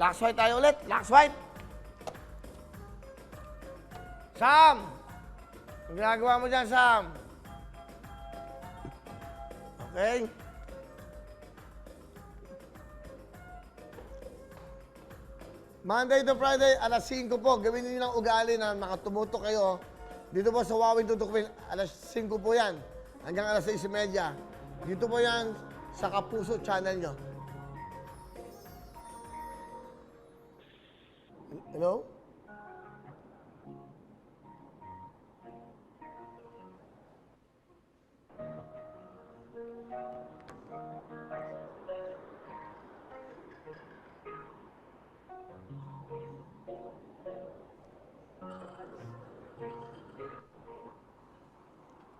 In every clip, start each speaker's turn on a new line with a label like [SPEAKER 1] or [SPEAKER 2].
[SPEAKER 1] Locks white tayo ulit. Locks white. Sam! Ang ginagawa mo dyan, Sam? Okay. Monday to Friday, alas 5 po. Gawin niyo ng ugali na makatumuto kayo. Dito po sa Wawin Tutukpin, alas 5 po yan. Hanggang alas 6:30. Dito po yan sa Kapuso channel nyo. Hello?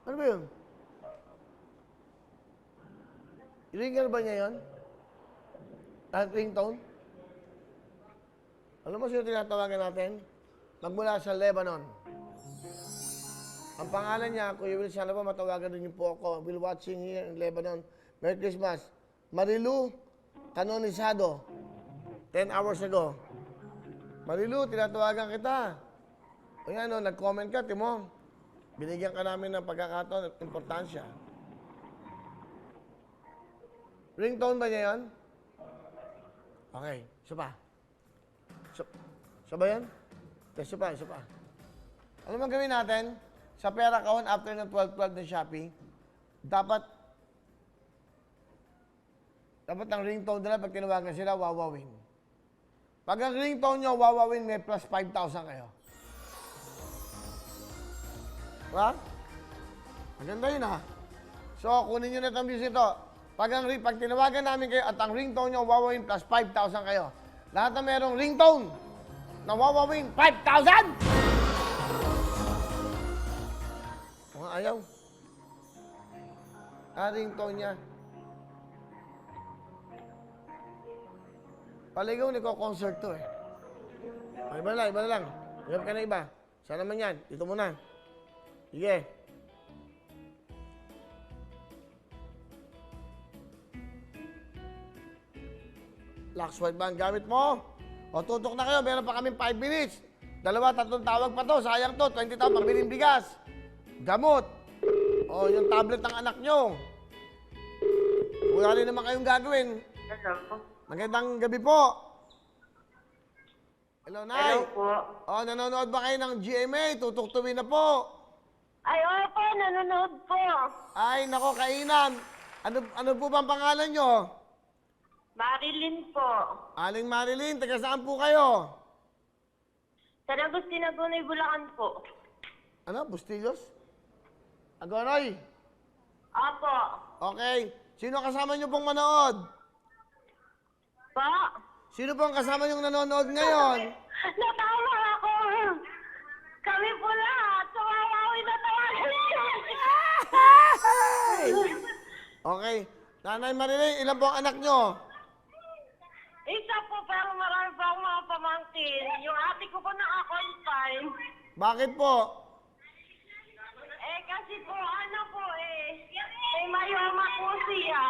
[SPEAKER 1] Ano ba yun? Ringer ba niya yun? At ringtone? Alam mo sino tinatawagan natin? Magmula sa Lebanon. Ang pangalan niya, Kuya Will, sana po matawagan din niyo po ako. Will watching here in Lebanon. Merry Christmas. Marilu Canonisado. 10 hours ago. Marilu, tinatawagan kita. O yan, nag-comment ka, Timo. Binigyan ka namin ng pagkakataon at importansya. Ringtone ba niya yun? Okay, isa pa. Isa ba yan? Isa pa. Ano man gawin natin? Sa pera kahon after ng 12-12 ng Shopee, dapat ang ringtone nila pag tinawagan sila, wawawin. Pag ang ringtone nyo, wawawin, may plus 5,000 kayo. Diba? Maganda yun ha. So, kunin nyo na itong music ito. Pag tinawagan namin kayo at ang ringtone nyo, wawawin plus 5,000 kayo. Lahat na merong ringtone na wawawin 5,000! Mga ayaw. Ringtone niya. Paligaw, niko-concert to eh. Iba na lang. Hirap ka na iba. Saan naman yan? Dito muna. Sige. Locks white ba ang gamit mo? O tutok na kayo, meron pa kaming 5 minutes. 2-3 tawag pa to, sayang to, 20,000 pambiling bigas. Gamot. O yung tablet ng anak nyo. Wala rin naman kayong gagawin.
[SPEAKER 2] Hello.
[SPEAKER 1] Magandang gabi po. Hello, Nay.
[SPEAKER 2] Hello po.
[SPEAKER 1] O, nanonood ba kayo ng GMA? Tutuktuin na po.
[SPEAKER 2] Ay, opo, nanonood po.
[SPEAKER 1] Ay, nako, kainan. Ano po ba ang pangalan nyo?
[SPEAKER 2] Marilyn po.
[SPEAKER 1] Aling Marilyn, taga saan po kayo?
[SPEAKER 2] Sa Agustina Gunay, Bulacan po.
[SPEAKER 1] Ano, Bustillos? Agonoy?
[SPEAKER 2] Opo.
[SPEAKER 1] Okay. Sino kasama nyo pong manood?
[SPEAKER 2] Po?
[SPEAKER 1] Sino pong kasama nyo nanonood ngayon?
[SPEAKER 2] Natawa ako. Kami po lahat. Sumawawin na tawagan.
[SPEAKER 1] Okay. Nanay Marilyn, ilan po ang anak nyo?
[SPEAKER 2] Isa po, pero marami pa akong mga pamangkin. Yung ate ko po naka-confine.
[SPEAKER 1] Bakit po?
[SPEAKER 2] Kasi po, may mayoma po siya.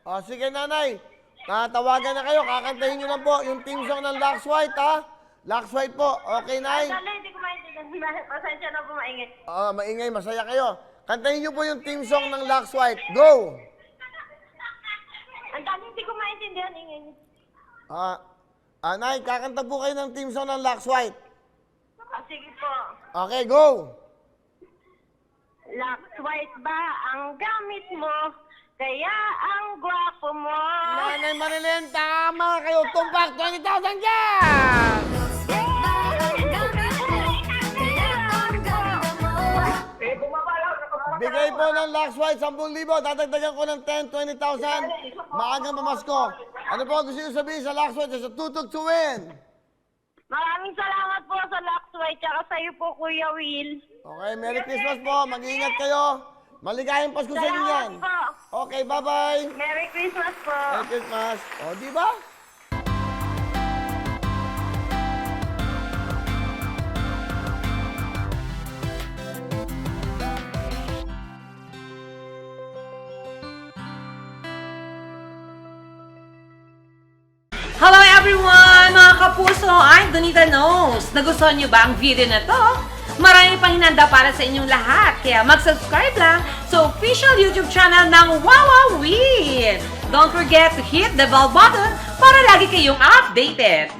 [SPEAKER 1] O, sige nanay. Tawagan na kayo. Kakantahin nyo lang po yung team song ng Locks White, ha? Locks White po. Okay, Nay?
[SPEAKER 2] Dali, hindi ko maintindihan. Pasensya na po maingay.
[SPEAKER 1] Maingay. Masaya kayo. Kantahin nyo po yung team song ng Locks White. Go!
[SPEAKER 2] Ang dami, hindi ko maintindihan, ingay niyo.
[SPEAKER 1] Nay, kakanta po kayo ng team song ng Locks White.
[SPEAKER 2] Sige po.
[SPEAKER 1] Okay, go!
[SPEAKER 2] Locks white ba ang gamit mo? Kaya ang gwapo mo.
[SPEAKER 1] Nanay Marilyn, tama kayo. Tumpak, 20,000 dyan! Bigay po ng Locks White, 10,000. Tatagdagan ko ng 10, 20,000. Maagang pamasko. Ano po gusto nyo sabihin sa Locks White? Sa tutok to win.
[SPEAKER 2] Maraming salamat po sa Locks white tsaka sa iyo po, Kuya Will.
[SPEAKER 1] Okay, Merry Christmas po. Mag-iingat kayo. Maligayang Pasko sa inyo yan.
[SPEAKER 2] Salamat po.
[SPEAKER 1] Okay, bye-bye.
[SPEAKER 2] Merry Christmas po.
[SPEAKER 1] Merry Christmas. O, di ba?
[SPEAKER 3] Hello everyone! kapuso, I'm Donita Knows. Nagustuhan niyo ba ang video na to? Marami pang hinanda para sa inyong lahat. Kaya mag-subscribe lang sa official YouTube channel ng Wawa Win. Don't forget to hit the bell button para lagi kayong updated.